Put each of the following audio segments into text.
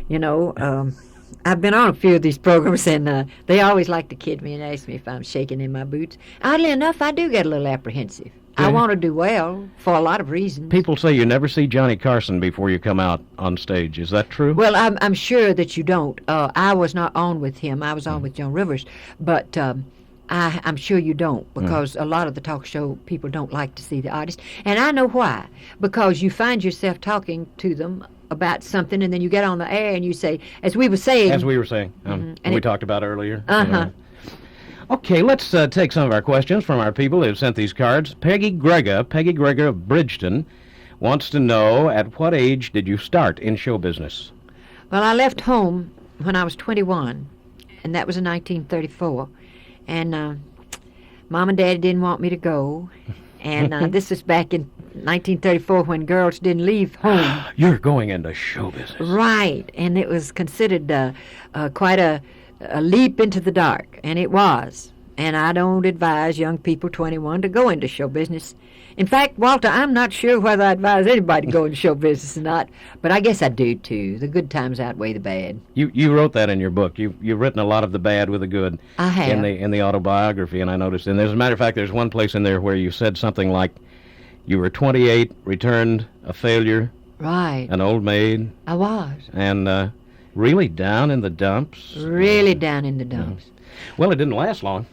You know, I've been on a few of these programs, and they always like to kid me and ask me if I'm shaking in my boots. Oddly enough, I do get a little apprehensive. I want to do well for a lot of reasons. People say you never see Johnny Carson before you come out on stage. Is that true? Well, I'm sure that you don't. I was not on with him. I was on with Joan Rivers. But I'm sure you don't, because a lot of the talk show people don't like to see the artist. And I know why. Because you find yourself talking to them about something, and then you get on the air and you say, as we were saying. And we talked about earlier. Okay, let's take some of our questions from our people who have sent these cards. Peggy Greger of Bridgeton, wants to know, at what age did you start in show business? Well, I left home when I was 21, and that was in 1934. And Mom and Daddy didn't want me to go. And this was back in 1934 when girls didn't leave home. You're going into show business. Right, and it was considered quite a leap into the dark, and it was. And I don't advise young people 21 to go into show business. In fact, Walter, I'm not sure whether I advise anybody to go into show business or not, but I guess I do too. The good times outweigh the bad. You wrote that in your book. You've written a lot of the bad with the good. I have. In the autobiography, and I noticed. And as a matter of fact, there's one place in there where you said something like, you were 28, returned a failure. Right. An old maid. I was. And really down in the dumps. Really down in the dumps. Well, it didn't last long.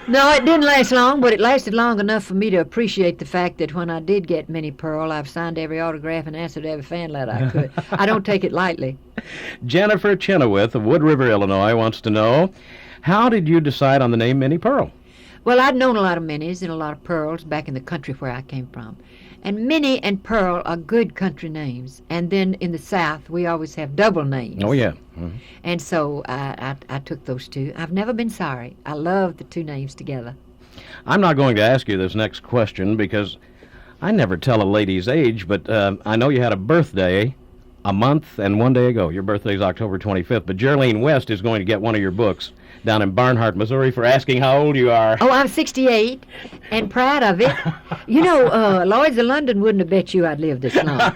No, it didn't last long, but it lasted long enough for me to appreciate the fact that when I did get Minnie Pearl, I've signed every autograph and answered every fan letter I could. I don't take it lightly. Jennifer Chenoweth of Wood River, Illinois, wants to know, how did you decide on the name Minnie Pearl? Well, I'd known a lot of Minnies and a lot of Pearls back in the country where I came from. And Minnie and Pearl are good country names. And then in the South, we always have double names. Oh, yeah. And so I took those two. I've never been sorry. I love the two names together. I'm not going to ask you this next question because I never tell a lady's age, but I know you had a birthday a month and 1 day ago. Your birthday is October 25th, but Geraldine West is going to get one of your books down in Barnhart, Missouri, for asking how old you are. Oh, I'm 68 and proud of it. You know, Lloyd's of London wouldn't have bet you I'd live this long.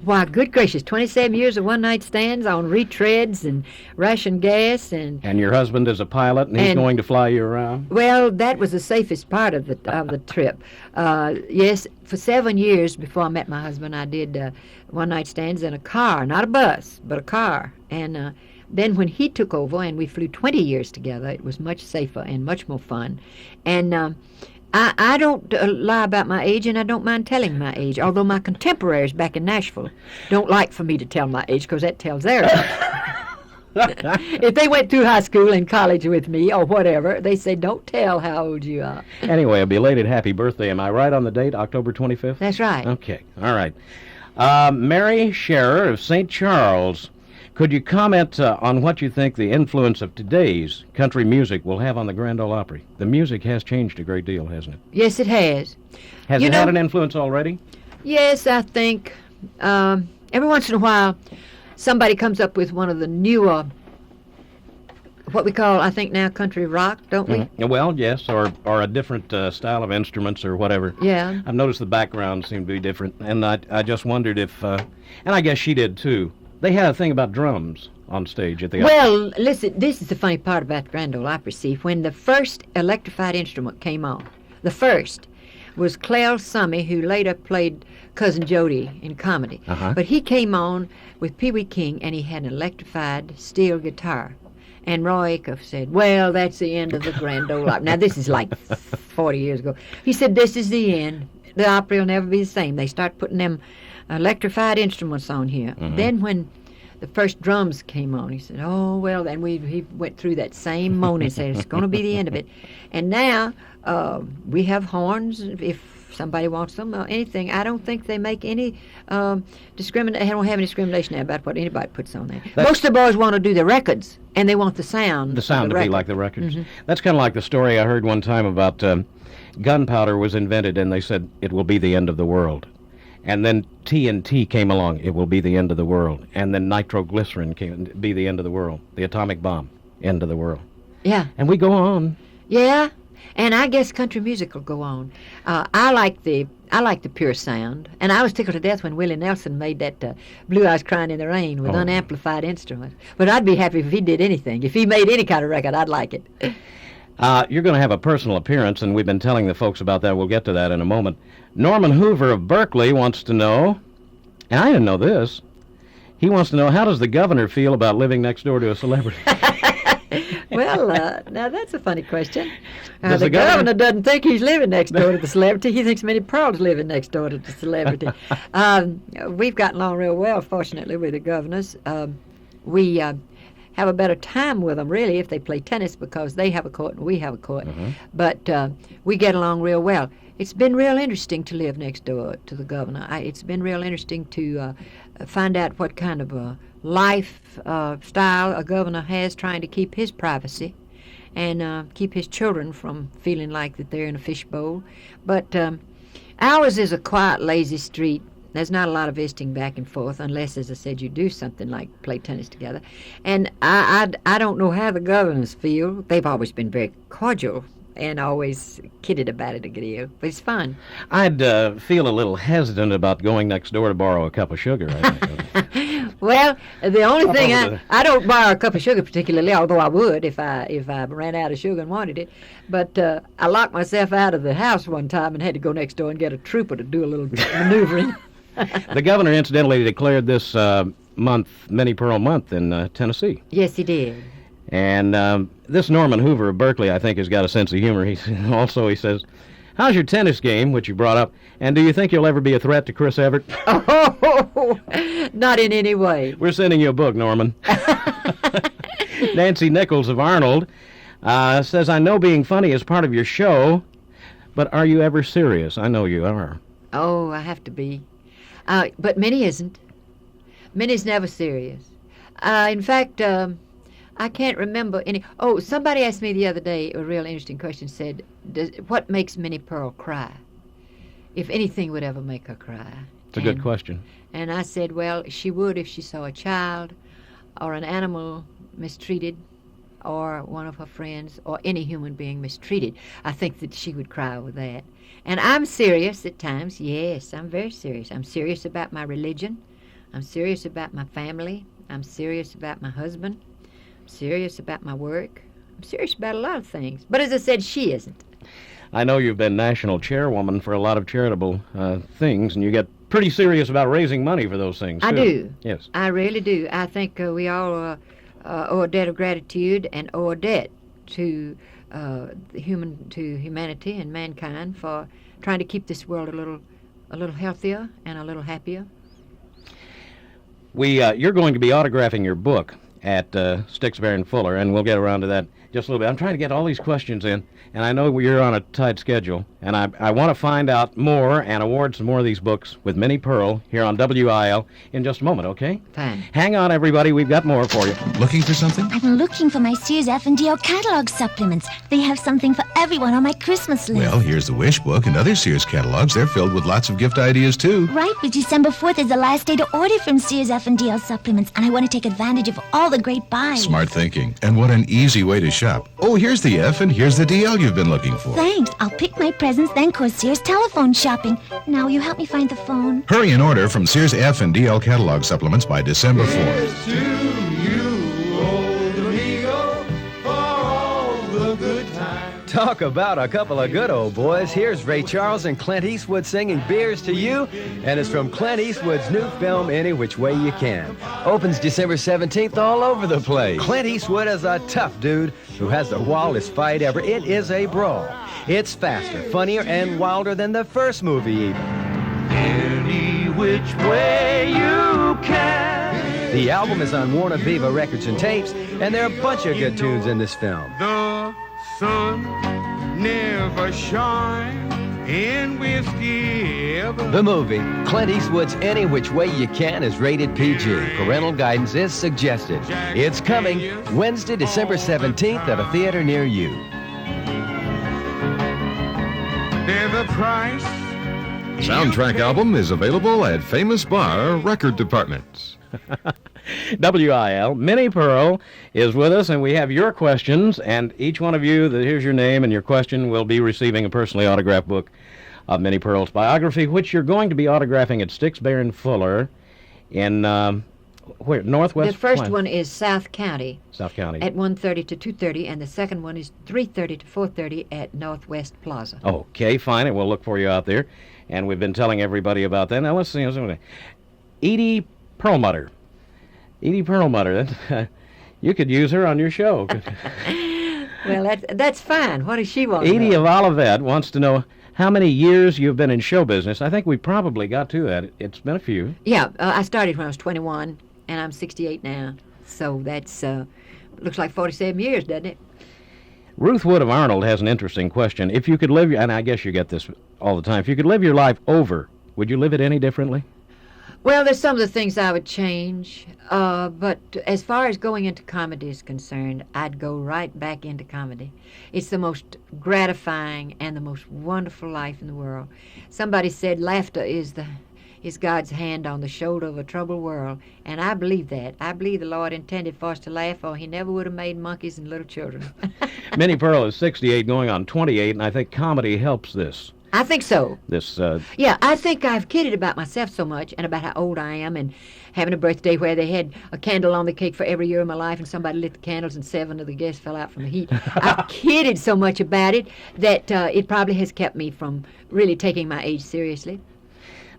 Why, good gracious, 27 years of one-night stands on retreads and ration gas. And your husband is a pilot, and he's going to fly you around? Well, that was the safest part of the trip. Yes, for 7 years before I met my husband, I did one-night stands in a car, not a bus, but a car. And then when he took over and we flew 20 years together, it was much safer and much more fun. And I don't lie about my age, and I don't mind telling my age, although my contemporaries back in Nashville don't like for me to tell my age because that tells their age. If they went through high school and college with me or whatever, they say, don't tell how old you are. Anyway, a belated happy birthday. Am I right on the date, October 25th? That's right. Okay, all right. Mary Scherer of St. Charles, could you comment on what you think the influence of today's country music will have on the Grand Ole Opry? The music has changed a great deal, hasn't it? Yes, it has. Has it had an influence already? Yes, I think. Every once in a while, somebody comes up with one of the newer, what we call, I think now, country rock, don't we? Well, yes, or a different style of instruments or whatever. Yeah. I've noticed the background seemed to be different, and I just wondered if, and I guess she did too, they had a thing about drums on stage at the opera. Well, listen, this is the funny part about the Grand Ole Opry. See, when the first electrified instrument came on, the first was Clell Summy, who later played Cousin Jody in comedy. But he came on with Pee Wee King, and he had an electrified steel guitar. And Roy Acuff said, well, that's the end of the Grand Ole Opry. Now, this is like 40 years ago. He said, this is the end. The Opry will never be the same. They start putting them electrified instruments on here. Then when the first drums came on, he said, oh, well, and he went through that same moan and said, it's going to be the end of it. And now we have horns, if somebody wants them, anything. I don't think they make any discrimination. They don't have any discrimination there about what anybody puts on there. Most of the boys want to do the records, and they want the sound. The sound to be like the records. That's kind of like the story I heard one time about gunpowder was invented, and they said it will be the end of the world. And then TNT came along, it will be the end of the world. And then nitroglycerin came, be the end of the world. The atomic bomb, end of the world. Yeah. And we go on. Yeah. And I guess country music will go on. I like the pure sound, and I was tickled to death when Willie Nelson made that Blue Eyes Crying in the Rain with unamplified instruments. But I'd be happy if he did anything. If he made any kind of record, I'd like it. You're going to have a personal appearance, and we've been telling the folks about that. We'll get to that in a moment. Norman Hoover of Berkeley wants to know, and I didn't know this, he wants to know, how does the governor feel about living next door to a celebrity? Well, now that's a funny question. The governor doesn't think he's living next door to the celebrity. He thinks Minnie Pearl's living next door to the celebrity. We've gotten along real well, fortunately, with the governors. We have a better time with them, really, if they play tennis, because they have a court and we have a court. But we get along real well. It's been real interesting to live next door to the governor. It's been real interesting to find out what kind of a lifestyle a governor has, trying to keep his privacy and keep his children from feeling like that they're in a fishbowl. But ours is a quiet, lazy street. There's not a lot of visiting back and forth, unless, as I said, you do something like play tennis together. And I don't know how the governors feel. They've always been very cordial and always kidded about it a good deal. But it's fun. I'd feel a little hesitant about going next door to borrow a cup of sugar, I think. Well, the only thing, I don't borrow a cup of sugar particularly, although I would if I ran out of sugar and wanted it. But I locked myself out of the house one time and had to go next door and get a trooper to do a little maneuvering. The governor, incidentally, declared this month Minnie Pearl Month in Tennessee. Yes, he did. And this Norman Hoover of Berkeley, I think, has got a sense of humor. He says, how's your tennis game, which you brought up, and do you think you'll ever be a threat to Chris Evert? Oh, not in any way. We're sending you a book, Norman. Nancy Nichols of Arnold says, I know being funny is part of your show, but are you ever serious? I know you are. Oh, I have to be. But Minnie isn't. Minnie's never serious. In fact, I can't remember any. Oh, somebody asked me the other day a real interesting question, said, what makes Minnie Pearl cry? If anything would ever make her cry. It's a good question. And I said, well, she would if she saw a child or an animal mistreated or one of her friends or any human being mistreated. I think that she would cry over that. And I'm serious at times. Yes, I'm very serious. I'm serious about my religion. I'm serious about my family. I'm serious about my husband. I'm serious about my work. I'm serious about a lot of things. But as I said, she isn't. I know you've been national chairwoman for a lot of charitable things, and you get pretty serious about raising money for those things, too. I do. Yes. I really do. I think we all owe a debt of gratitude and owe a debt to humanity and mankind for trying to keep this world a little healthier and a little happier. You're going to be autographing your book at Stixbury and Fuller, and we'll get around to that just a little bit. I'm trying to get all these questions in, and I know you're on a tight schedule, and I want to find out more and award some more of these books with Minnie Pearl here on WIL in just a moment, okay? Fine. Hang on, everybody. We've got more for you. Looking for something? I'm looking for my Sears F&D catalog supplements. They have something for everyone on my Christmas list. Well, here's the Wish Book and other Sears catalogs. They're filled with lots of gift ideas, too. Right, but December 4th is the last day to order from Sears F&D supplements, and I want to take advantage of all the great buys. Smart thinking. And what an easy way to shop. Oh, here's the F and here's the DL you've been looking for. Thanks. I'll pick my presents, then call Sears telephone shopping. Now, will you help me find the phone? Hurry and order from Sears F and DL catalog supplements by December 4th. To you, old amigo, for all the good times. Talk about a couple of good old boys. Here's Ray Charles and Clint Eastwood singing Beers to You, and it's from Clint Eastwood's new film, Any Which Way You Can. Opens December 17th all over the place. Clint Eastwood is a tough dude who has the wildest fight ever. It is a brawl. It's faster, funnier, and wilder than the first movie even. Any which way you can. The album is on Warner Viva Records and Tapes, and there are a bunch of good tunes in this film. The sun never shines in whiskey ever. The movie, Clint Eastwood's Any Which Way You Can, is rated PG. Parental guidance is suggested. It's coming Wednesday, December 17th at a theater near you. There's a price. Soundtrack album is available at Famous Bar Record Departments. WIL. Minnie Pearl is with us, and we have your questions, and each one of you, here's your name and your question, will be receiving a personally autographed book of Minnie Pearl's biography, which you're going to be autographing at Sticks, Bear, and Fuller in, where, Northwest? The first one is South County. South County. At 1:30 to 2:30, and the second one is 3:30 to 4:30 at Northwest Plaza. Okay, fine, and we'll look for you out there. And we've been telling everybody about that. Now, let's see. Edie Perlmutter. Edie Perlmutter. You could use her on your show. Well, that's fine. What does she want to Edie know? of Olivet wants to know how many years you've been in show business. I think we probably got to that. It's been a few. Yeah, I started when I was 21, and I'm 68 now. So that's, looks like 47 years, doesn't it? Ruth Wood of Arnold has an interesting question. If you could live, and I guess you get this all the time, if you could live your life over, would you live it any differently? Well, there's some of the things I would change, but as far as going into comedy is concerned, I'd go right back into comedy. It's the most gratifying and the most wonderful life in the world. Somebody said laughter is God's hand on the shoulder of a troubled world, and I believe that. I believe the Lord intended for us to laugh, or He never would have made monkeys and little children. Minnie Pearl is 68, going on 28, and I think comedy helps this. I think so. Yeah, I think I've kidded about myself so much and about how old I am, and having a birthday where they had a candle on the cake for every year of my life, and somebody lit the candles and 7 of the guests fell out from the heat. I've kidded so much about it that it probably has kept me from really taking my age seriously.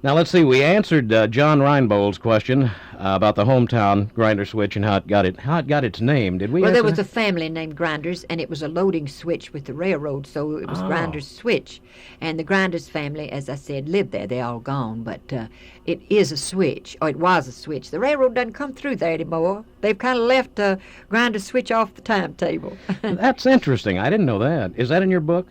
Now, let's see. We answered John Reinbold's question about the hometown grinder switch and how it got its name. Did we? Well, there answer was that? a family named Grinders, and it was a loading switch with the railroad, so it was Grinders Switch. And the Grinders family, as I said, lived there. They're all gone, but it is a switch, or it was a switch. The railroad doesn't come through there anymore. They've kind of left Grinders Switch off the timetable. That's interesting. I didn't know that. Is that in your book?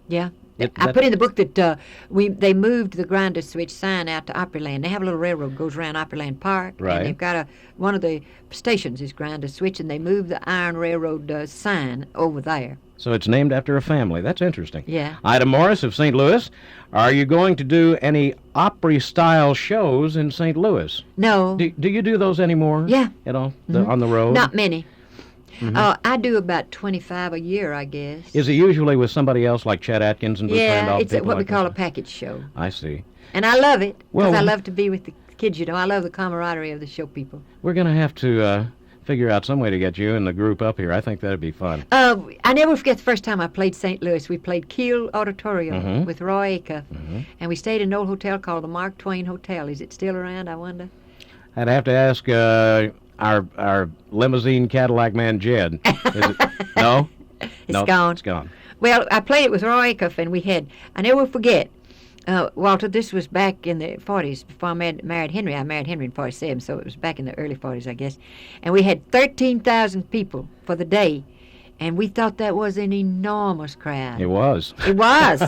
Yeah. I put in the book that they moved the Grinder Switch sign out to Opryland. They have a little railroad goes around Opryland Park, right. And they've got one of the stations is Grinder Switch, and they moved the Iron Railroad sign over there. So it's named after a family. That's interesting. Yeah. Ida Morris of St. Louis, are you going to do any Opry-style shows in St. Louis? No. Do you do those anymore? Yeah. At all? On the road? Not many. I do about 25 a year, I guess. Is it usually with somebody else like Chet Atkins and Bruce Randolph? Yeah, it's what we call a package show. I see. And I love it, because Well, I love to be with the kids, you know. I love the camaraderie of the show people. We're going to have to figure out some way to get you and the group up here. I think that'd be fun. I never forget the first time I played St. Louis. We played Kiel Auditorium with Roy Acuff, and we stayed in an old hotel called the Mark Twain Hotel. Is it still around, I wonder? I'd have to ask our limousine Cadillac man, Jed. Is it? No? It's gone. It's gone. Well, I played it with Roy Acuff, and we had, I never will forget, Walter, this was back in the 40s before I married Henry. I married Henry in 47, so it was back in the early 40s, I guess. And we had 13,000 people for the day, and we thought that was an enormous crowd. It was. It was.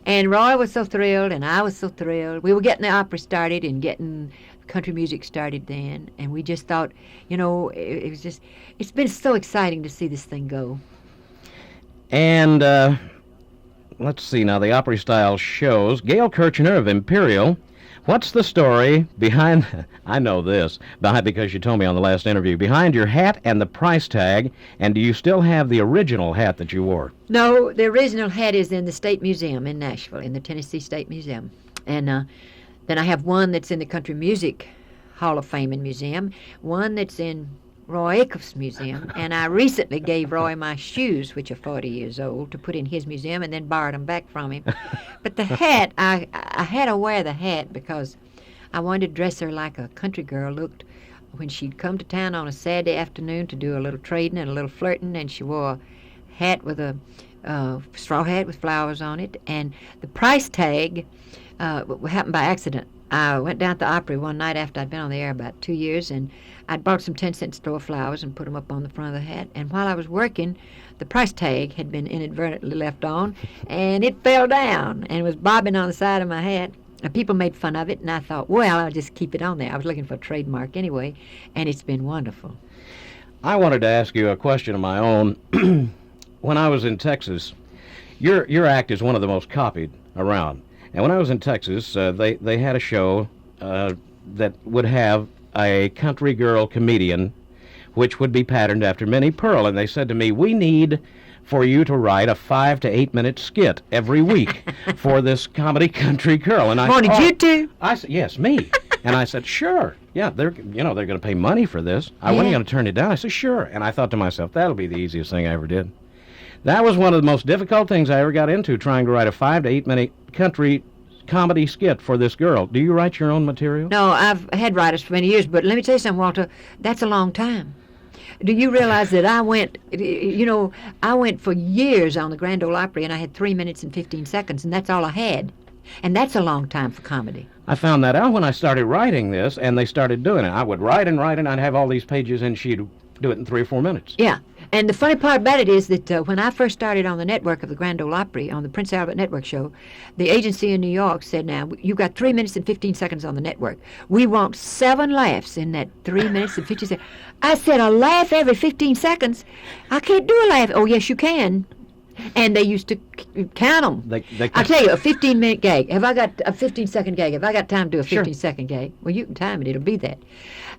And Roy was so thrilled, and I was so thrilled. We were getting the opera started and getting country music started then, and we just thought, you know, it was just, it's been so exciting to see this thing go. And let's see now, the Opry-style shows. Gail Kirchner of Imperial, what's the story behind, I know this, because you told me on the last interview, behind your hat and the price tag, and do you still have the original hat that you wore? No, the original hat is in the State Museum in Nashville, in the Tennessee State Museum. And then I have one that's in the Country Music Hall of Fame and Museum, one that's in Roy Acuff's museum, and I recently gave Roy my shoes, which are 40 years old, to put in his museum, and then borrowed them back from him. But the hat, I had to wear the hat because I wanted to dress her like a country girl looked when she'd come to town on a Saturday afternoon to do a little trading and a little flirting, and she wore a hat with a straw hat with flowers on it, and the price tag happened by accident. I went down to the Opry one night after I'd been on the air about 2 years, and I'd bought some 10-cent store flowers and put them up on the front of the hat. And while I was working, the price tag had been inadvertently left on, and it fell down and was bobbing on the side of my hat. And people made fun of it, and I thought, well, I'll just keep it on there. I was looking for a trademark anyway, and it's been wonderful. I wanted to ask you a question of my own. When I was in Texas, your act is one of the most copied around. And when I was in Texas, they had a show that would have a country girl comedian, which would be patterned after Minnie Pearl. And they said to me, we need for you to write a 5 to 8 minute skit every week for this comedy country girl. And I Wanted you to? I said, yes, me. And I said, sure. Yeah, they're going to pay money for this. I wasn't going to turn it down. I said, sure. And I thought to myself, that'll be the easiest thing I ever did. That was one of the most difficult things I ever got into, trying to write a 5 to 8 minute country comedy skit for this girl. Do you write your own material? No, I've had writers for many years, but let me tell you something, Walter. That's a long time. Do you realize that I went for years on the Grand Ole Opry, and I had 3 minutes and 15 seconds, and that's all I had. And that's a long time for comedy. I found that out when I started writing this, and they started doing it. I would write, and I'd have all these pages, and she'd do it in 3 or 4 minutes. Yeah. And the funny part about it is that when I first started on the network of the Grand Ole Opry, on the Prince Albert Network show, the agency in New York said, now, you've got 3 minutes and 15 seconds on the network. We want 7 laughs in that 3 minutes and 15 seconds. I said, a laugh every 15 seconds? I can't do a laugh. Oh, yes, you can. And they used to count them. I'll tell you, a 15-minute gag. Have I got a 15-second gag? Have I got time to do a 15-second gag? Well, you can time it. It'll be that.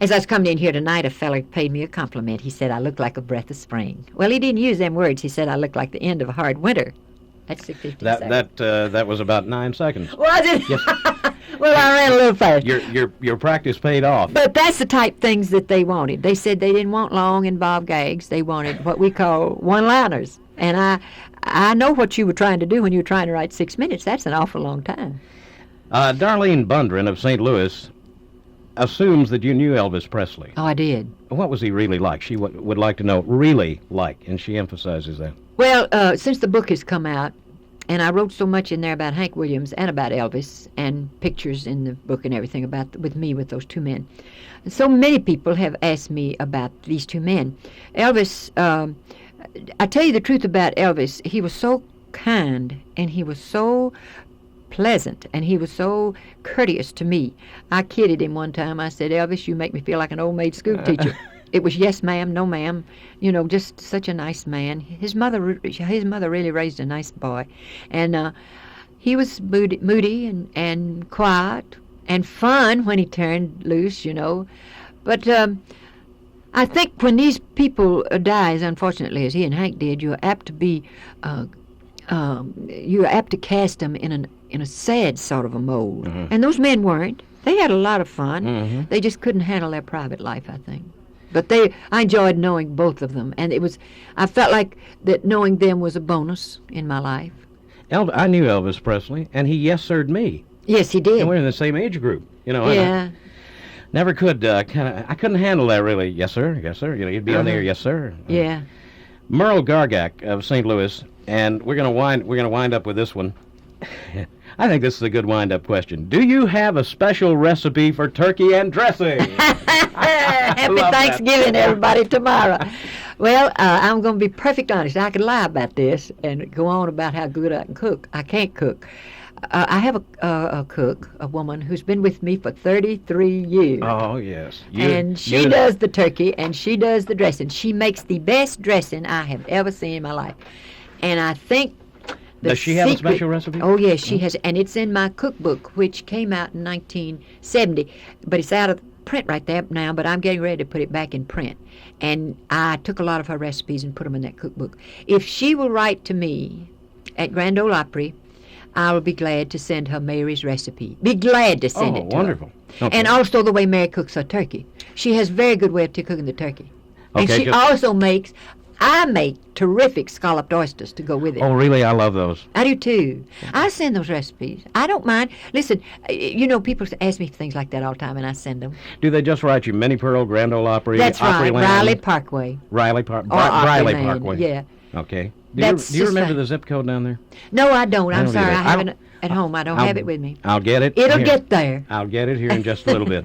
As I was coming in here tonight, a fella paid me a compliment. He said, I look like a breath of spring. Well, he didn't use them words. He said, I look like the end of a hard winter. That's the 15 seconds. That was about 9 seconds. Was it? Yes. Well, I ran a little fast. Your practice paid off. But that's the type things that they wanted. They said they didn't want long, involved gags. They wanted what we call one-liners. And I know what you were trying to do when you were trying to write 6 minutes. That's an awful long time. Darlene Bundren of St. Louis assumes that you knew Elvis Presley. Oh, I did. What was he really like? She would like to know, really like, and she emphasizes that. Well, since the book has come out, and I wrote so much in there about Hank Williams and about Elvis, and pictures in the book and everything with those two men. And so many people have asked me about these two men. Elvis, I tell you the truth about Elvis, he was so kind, and he was so pleasant, and he was so courteous to me. I kidded him one time. I said, Elvis, you make me feel like an old maid school teacher. It was yes, ma'am, no, ma'am. Just such a nice man. His mother really raised a nice boy. And he was moody and quiet and fun when he turned loose, But I think when these people die, as unfortunately as he and Hank did, you're apt to be, you're apt to cast them in a sad sort of a mold. Mm-hmm. And those men weren't. They had a lot of fun. Mm-hmm. They just couldn't handle their private life, I think. But I enjoyed knowing both of them, and I felt like that knowing them was a bonus in my life. I knew Elvis Presley, and he yes-sir'd me. Yes, he did. And we're in the same age group, Yeah. Never could I couldn't handle that really. Yes, sir. Yes, sir. You'd be on there. Yes, sir. Yeah. Merle Gargak of St. Louis, and we're gonna wind up with this one. I think this is a good wind-up question. Do you have a special recipe for turkey and dressing? Happy Thanksgiving, everybody, tomorrow. Well, I'm going to be perfect honest. I could lie about this and go on about how good I can cook. I can't cook. I have a cook, a woman, who's been with me for 33 years. Oh, yes. And she does the turkey, and she does the dressing. She makes the best dressing I have ever seen in my life. And I think does she have a special recipe? Oh, yes, she has. And it's in my cookbook, which came out in 1970. But it's out of print right there now, but I'm getting ready to put it back in print. And I took a lot of her recipes and put them in that cookbook. If she will write to me at Grand Ole Opry, I will be glad to send her Mary's recipe. Be glad to send it to wonderful. her. Okay. And also the way Mary cooks her turkey. She has very good way of cooking the turkey. And Okay, she also I make terrific scalloped oysters to go with it. Oh, really? I love those. I do, too. I send those recipes. I don't mind. Listen, people ask me for things like that all the time, and I send them. Do they just write you Minnie Pearl, Grand Ole Opry, That's right, Opryland? Riley Parkway. Riley Parkway. Yeah. Okay. Do you remember the zip code down there? No, I don't. I'm sorry. I have it at home. I don't have it with me. I'll get it. It'll here. get there. I'll get it here in just a little bit.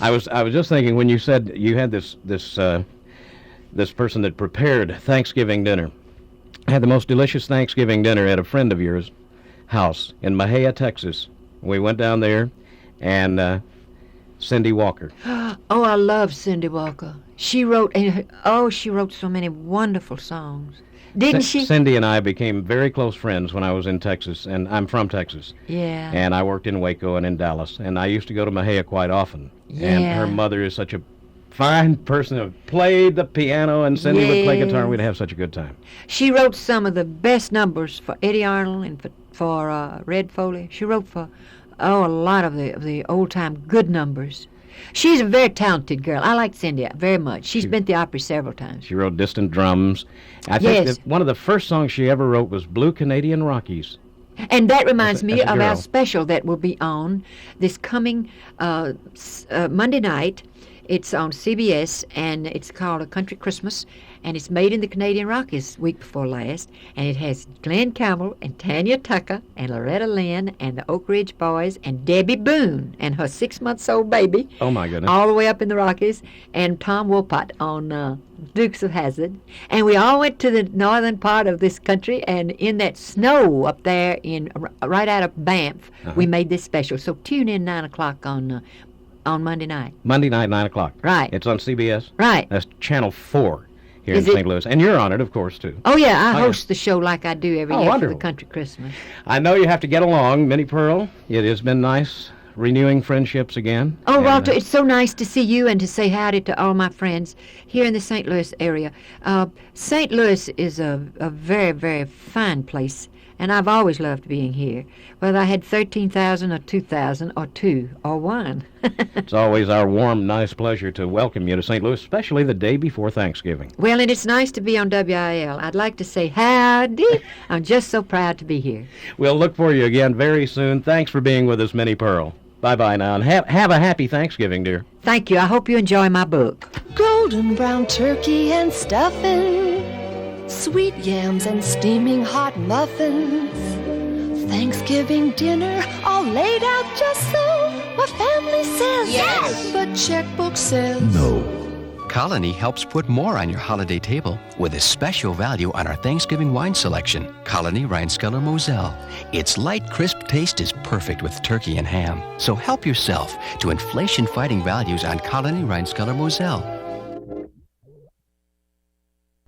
I was just thinking when you said you had this person that prepared Thanksgiving dinner. I had the most delicious Thanksgiving dinner at a friend of yours' house in Mahia, Texas. We went down there and Cindy Walker. Oh, I love Cindy Walker. She wrote so many wonderful songs. Didn't she? Cindy and I became very close friends when I was in Texas, and I'm from Texas. Yeah. And I worked in Waco and in Dallas, and I used to go to Mejia quite often. Yeah. And her mother is such a fine person who played the piano, and Cindy would play guitar, and we'd have such a good time. She wrote some of the best numbers for Eddie Arnold and for Red Foley. She wrote for a lot of the old-time good numbers. She's a very talented girl. I like Cindy very much. She's been to the Opry several times. She wrote Distant Drums. I think that one of the first songs she ever wrote was Blue Canadian Rockies. And that reminds me of our special that will be on this coming Monday night. It's on CBS, and it's called A Country Christmas, and it's made in the Canadian Rockies week before last, and it has Glenn Campbell and Tanya Tucker and Loretta Lynn and the Oak Ridge Boys and Debbie Boone and her 6-month-old baby. Oh, my goodness. All the way up in the Rockies, and Tom Wopat on Dukes of Hazzard. And we all went to the northern part of this country, and in that snow up there right out of Banff, we made this special. So tune in 9 o'clock on Monday night. Monday night, 9 o'clock. Right. It's on CBS? Right. That's Channel 4 here in St. Louis. And you're on it, of course, too. Oh, yeah. I host the show like I do every year for the Country Christmas. I know you have to get along, Minnie Pearl. It has been nice renewing friendships again. Oh, Walter, it's so nice to see you and to say howdy to all my friends here in the St. Louis area. St. Louis is a very, very fine place, and I've always loved being here, whether I had 13,000 or 2,000 or 2 or 1. It's always our warm, nice pleasure to welcome you to St. Louis, especially the day before Thanksgiving. Well, and it's nice to be on WIL. I'd like to say howdy. I'm just so proud to be here. We'll look for you again very soon. Thanks for being with us, Minnie Pearl. Bye-bye now, and have a happy Thanksgiving, dear. Thank you. I hope you enjoy my book. Golden brown turkey and stuffing, sweet yams and steaming hot muffins, Thanksgiving dinner all laid out just so my family says. Yes! But checkbook says No. Colony helps put more on your holiday table with a special value on our Thanksgiving wine selection, Colony Rheinskeller Moselle. Its light, crisp taste is perfect with turkey and ham. So help yourself to inflation-fighting values on Colony Rheinskeller Moselle.